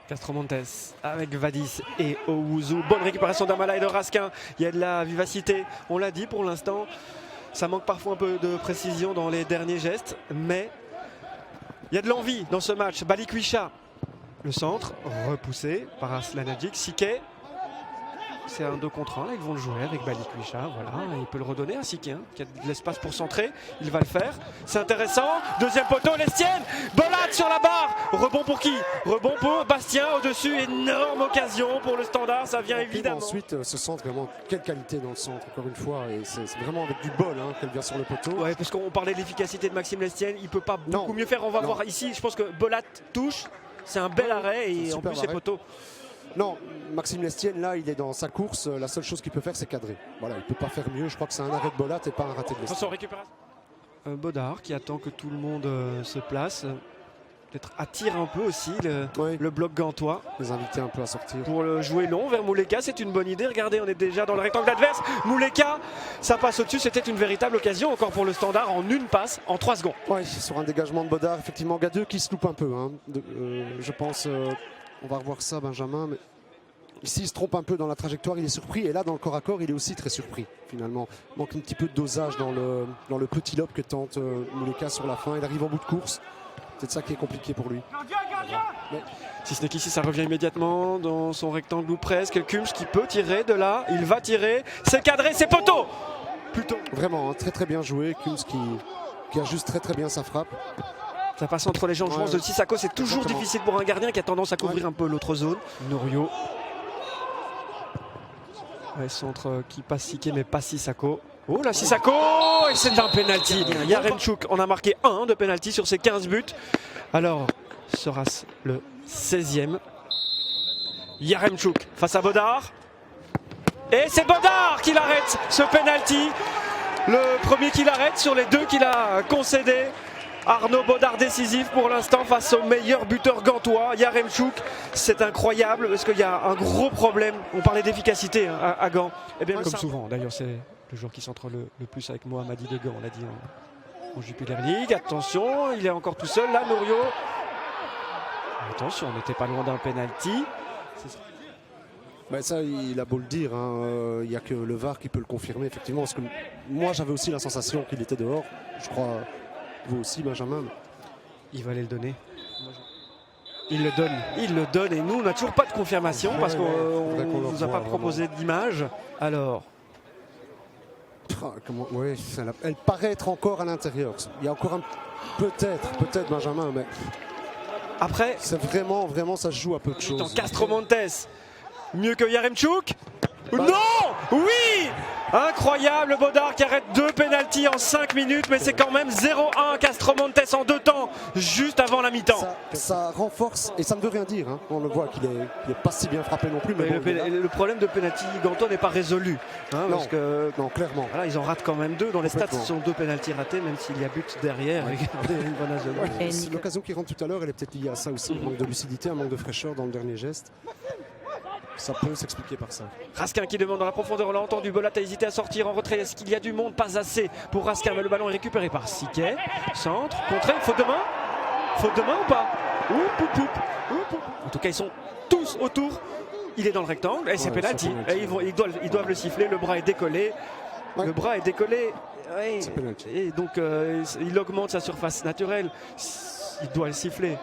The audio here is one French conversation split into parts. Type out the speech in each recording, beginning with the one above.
Castromontes avec Vadis et Owuzu. Bonne récupération d'Amala et de Raskin. Il y a de la vivacité. On l'a dit pour l'instant. Ça manque parfois un peu de précision dans les derniers gestes. Mais il y a de l'envie dans ce match. Balikwisha. Le centre repoussé par Aslanadjic. Siké. C'est un 2 contre 1. Là, ils vont le jouer avec Balikwisha. Voilà. Il peut le redonner à Siké, hein, qui a de l'espace pour centrer. Il va le faire. C'est intéressant. Deuxième poteau. Lestienne. Bolat sur la barre. Rebond pour qui? Rebond pour Bastien au-dessus. Énorme occasion pour le Standard. Ça vient évidemment. Ensuite, ce centre, vraiment, quelle qualité dans le centre, encore une fois. Et c'est vraiment avec du bol hein, qu'elle vient sur le poteau. Ouais, parce qu'on parlait de l'efficacité de Maxime Lestienne. Il ne peut pas beaucoup mieux faire. On va voir ici. Je pense que Bolat touche. C'est un bel arrêt et en plus, c'est poteau. Non, Maxime Lestienne, là, il est dans sa course. La seule chose qu'il peut faire, c'est cadrer. Voilà, il ne peut pas faire mieux. Je crois que c'est un arrêt de Bolat et pas un raté de Lestienne. Récupération. Bodard qui attend que tout le monde se place. Peut-être attire un peu aussi le bloc gantois. Les inviter un peu à sortir. Pour le jouer long vers Mouleka, c'est une bonne idée. Regardez, on est déjà dans le rectangle adverse. Mouleka, ça passe au-dessus. C'était une véritable occasion encore pour le Standard en une passe, en 3 secondes. Oui, sur un dégagement de Bodard, effectivement, Gadeux qui se loupe un peu. Hein. Je pense, on va revoir ça, Benjamin. Mais ici, il se trompe un peu dans la trajectoire, il est surpris. Et là, dans le corps à corps, il est aussi très surpris, finalement. Il manque un petit peu de dosage dans le petit lobe que tente Mouleka sur la fin. Il arrive en bout de course. C'est ça qui est compliqué pour lui. Mais... Si ce n'est qu'ici, ça revient immédiatement dans son rectangle ou presque. Kums qui peut tirer de là. Il va tirer. C'est cadré, c'est poteau. Plutôt. Vraiment, hein, très très bien joué. Kums qui ajuste très très bien sa frappe. Ça passe entre les jambes de Sissako. C'est toujours difficile pour un gardien qui a tendance à couvrir un peu l'autre zone. Norio. Ouais, centre qui passe Siké mais pas Sissako. Oh là, Sissako! Et c'est un penalty. Yaremchuk en a marqué un de penalty sur ses 15 buts. Alors, sera-ce le 16e? Yaremchuk face à Bodard. Et c'est Bodard qui l'arrête, ce penalty. Le premier qui l'arrête sur les deux qu'il a concédé. Arnaud Bodard décisif pour l'instant face au meilleur buteur gantois, Yaremchuk. C'est incroyable parce qu'il y a un gros problème. On parlait d'efficacité hein, à Gand. Et bien, comme souvent, d'ailleurs, c'est le joueur qui centre le plus avec Mohamadi de Gand, on l'a dit en Jupiler League. Attention, il est encore tout seul là, Norio. Attention, on n'était pas loin d'un penalty. Ben ça, il a beau le dire, hein, il n'y a que le VAR qui peut le confirmer, effectivement. Parce que moi, j'avais aussi la sensation qu'il était dehors. Je crois, vous aussi, Benjamin. Il va aller le donner. Il le donne et nous, on n'a toujours pas de confirmation parce qu'on ne nous a pas proposé d'image. Alors. Elle paraît être encore à l'intérieur. Il y a encore peut-être Benjamin, mais après, c'est vraiment, ça se joue à peu de choses. Castromontes, mieux que Yaremchuk. Non! Oui! Incroyable, Bodard qui arrête 2 pénaltys en 5 minutes, mais c'est quand même 0-1 Castromontes en 2 temps, juste avant la mi-temps. Ça renforce, et ça ne veut rien dire, hein. On le voit qu'il est pas si bien frappé non plus. Mais bon, le problème de pénalty gantois n'est pas résolu. Hein, non, parce que, non, clairement. Voilà, ils en ratent quand même 2. Dans les stats, ce sont 2 pénaltys ratés, même s'il y a but derrière. Ouais. L'occasion qui rentre tout à l'heure, elle est peut-être liée à ça aussi, un manque de lucidité, un manque de fraîcheur dans le dernier geste. Ça peut s'expliquer par ça. Raskin qui demande dans la profondeur, on l'a entendu. Bolat a hésité à sortir en retrait. Est-ce qu'il y a du monde? Pas assez pour Raskin, mais le ballon est récupéré par Siké. Centre, contré, faute de main? Faute de main ou pas? En tout cas, ils sont tous autour. Il est dans le rectangle et c'est penalty. Ils doivent le siffler. Le bras est décollé. Ouais. Le bras est décollé. Ouais. Et donc, il augmente sa surface naturelle. Il doit le siffler.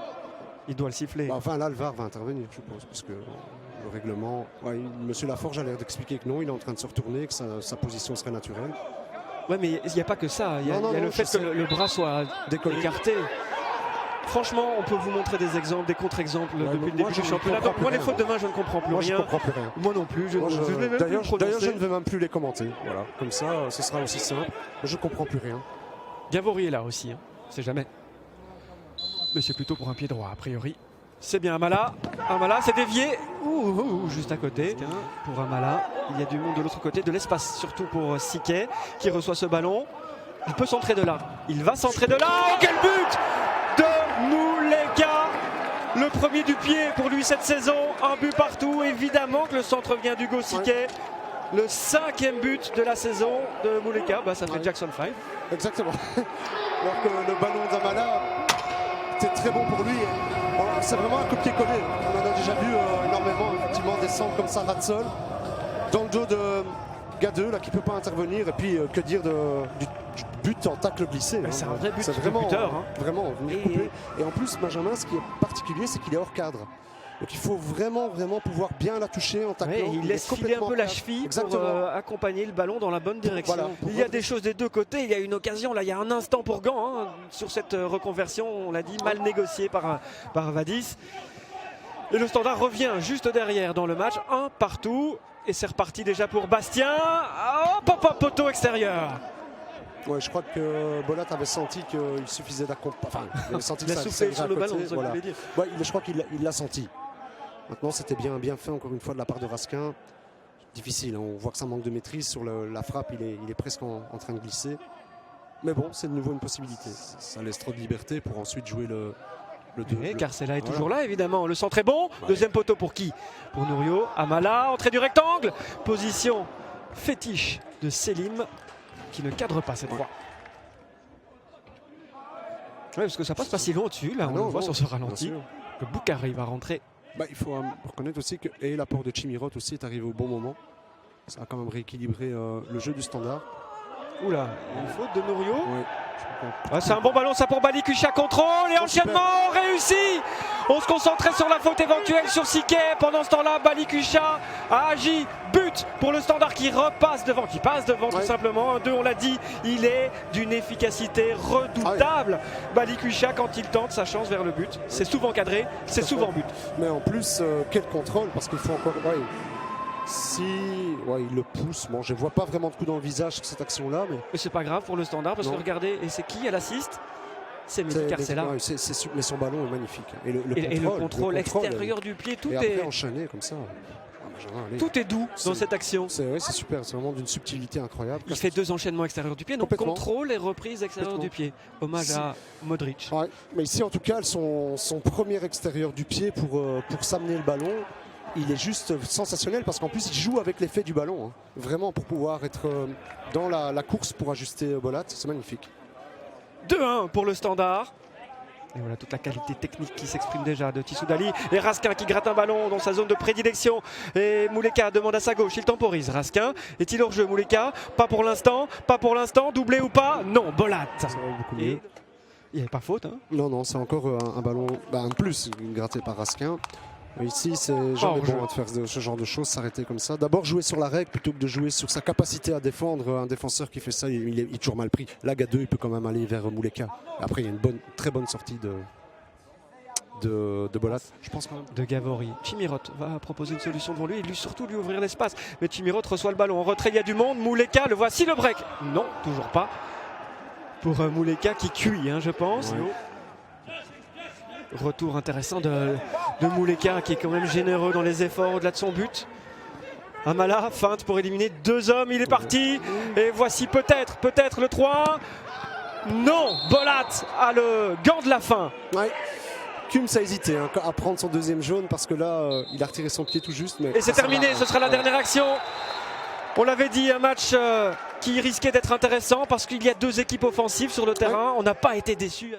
Enfin, là, le VAR va intervenir, je pense, parce que le règlement. Ouais, Monsieur Laforge a l'air d'expliquer que non, il est en train de se retourner, que sa position serait naturelle. Ouais, mais il n'y a pas que ça. Il y a le fait que le bras soit écarté. Franchement, on peut vous montrer des exemples, des contre-exemples depuis le début du championnat. Donc, moi, les fautes de main, je ne comprends plus rien. Je comprends plus rien. Moi non plus. D'ailleurs, je ne vais même plus les commenter. Voilà, comme ça, ce sera aussi simple. Je ne comprends plus rien. Gavory est là aussi. Hein. C'est jamais. Mais c'est plutôt pour un pied droit, a priori. C'est bien Amala. Amala, c'est dévié. Juste à côté. Pour Amala. Il y a du monde de l'autre côté, de l'espace, surtout pour Siké, qui reçoit ce ballon. Il peut centrer de là. Il va centrer de là. Oh, quel but de Mouleka! Le premier du pied pour lui cette saison. Un but partout. Évidemment que le centre vient d'Hugo Siké. Le 5e but de la saison de Mouleka. Ça fait Jackson 5. Exactement. Alors que le ballon d'Amala était très bon pour lui. C'est vraiment un copier-coller. On en a déjà vu descendre comme ça, Ratsol, dans le dos de Gadeux, là, qui ne peut pas intervenir. Et puis, que dire du but en tacle glissé. Hein. C'est un vrai but, c'est vraiment, buteur. Hein. Vraiment, venir couper. Et en plus, Benjamin, ce qui est particulier, c'est qu'il est hors cadre. Donc il faut vraiment pouvoir bien la toucher en taclant. Il laisse filer un peu la cheville pour accompagner le ballon dans la bonne direction. Voilà, il y a des choses des deux côtés. Il y a une occasion, là, il y a un instant pour Gand hein, sur cette reconversion, on l'a dit, mal négociée par Vadis. Et le Standard revient juste derrière dans le match, un partout. Et c'est reparti déjà pour Bastien. Hop, poteau extérieur. Ouais, je crois que Bolat avait senti qu'il suffisait d'accompagner. Enfin, il avait senti que ça soufflé sur le ballon, ça voilà. dire. Ouais, je crois qu'il l'a senti. Maintenant, c'était bien fait, encore une fois, de la part de Raskin. Difficile, hein. On voit que ça manque de maîtrise sur la frappe. Il est presque en train de glisser. Mais bon, c'est de nouveau une possibilité. Ça laisse trop de liberté pour ensuite jouer le 2. Carcella est toujours là, évidemment. Le centre est bon. Ouais. Deuxième poteau pour qui? Pour Nouriot. Amala, entrée du rectangle. Position fétiche de Selim, qui ne cadre pas cette fois. Oui, parce que ça passe pas si loin au-dessus. Là, on le voit sur ce ralenti. Que Boukari va rentrer. Il faut reconnaître aussi que l'apport de Chimirot aussi est arrivé au bon moment. Ça a quand même rééquilibré le jeu du Standard. Oula, une faute de Nouriot. Oui. C'est un bon ballon ça pour Balikucha, contrôle et enchaînement réussi. On se concentrait sur la faute éventuelle sur Siquet. Pendant ce temps-là, Balikucha a agi. But pour le Standard qui passe devant tout simplement. 1-2, on l'a dit, il est d'une efficacité redoutable. Balikucha, quand il tente sa chance vers le but, c'est souvent cadré, c'est souvent but. Mais en plus, quel contrôle, parce qu'il faut encore... il le pousse. Bon, je ne vois pas vraiment de coup dans le visage sur cette action-là. Mais c'est pas grave pour le Standard, parce que regardez, et c'est qui à l'assist? C'est Mehdi Carcella. Mais son ballon est magnifique. Et le contrôle extérieur du pied, tout est enchaîné comme ça. Tout est doux dans cette action. C'est super, c'est vraiment d'une subtilité incroyable. Il fait 2 enchaînements extérieurs du pied, donc contrôle et reprise extérieure du pied. Hommage à Modric. Ouais, mais ici, en tout cas, son premier extérieur du pied pour s'amener le ballon, il est juste sensationnel parce qu'en plus, il joue avec l'effet du ballon. Hein. Vraiment, pour pouvoir être dans la course pour ajuster Bolat, c'est magnifique. 2-1 pour le Standard. Et voilà toute la qualité technique qui s'exprime déjà de Tissoudali. Et Raskin qui gratte un ballon dans sa zone de prédilection. Et Mouleka demande à sa gauche, il temporise. Raskin, est-il hors jeu Mouleka? Pas pour l'instant, doublé ou pas? Non, Bolat. Et il n'y avait pas faute. Hein. Non, c'est encore un ballon, un plus gratté par Raskin. Ici, c'est jamais bon de faire ce genre de choses, s'arrêter comme ça. D'abord jouer sur la règle plutôt que de jouer sur sa capacité à défendre. Un défenseur qui fait ça, il est toujours mal pris. Là, Gadeux, il peut quand même aller vers Mouleka. Après, il y a une très bonne sortie de Bolat, je pense quand même. De Gavori. Chimirot va proposer une solution devant lui et surtout lui ouvrir l'espace. Mais Chimirot reçoit le ballon. En retrait, il y a du monde. Mouleka, le voici le break. Non, toujours pas. Pour Mouleka qui cuit, je pense. Ouais. Retour intéressant de Mouleka qui est quand même généreux dans les efforts au-delà de son but. Amala, feinte pour éliminer 2 hommes, il est parti. Et voici peut-être le 3. Non, Bolat a le gant de la fin. Ouais. Kums a hésité à prendre son 2e jaune parce que là, il a retiré son pied tout juste. Mais et c'est terminé, ce sera la dernière action. On l'avait dit, un match qui risquait d'être intéressant parce qu'il y a 2 équipes offensives sur le terrain. On n'a pas été déçus.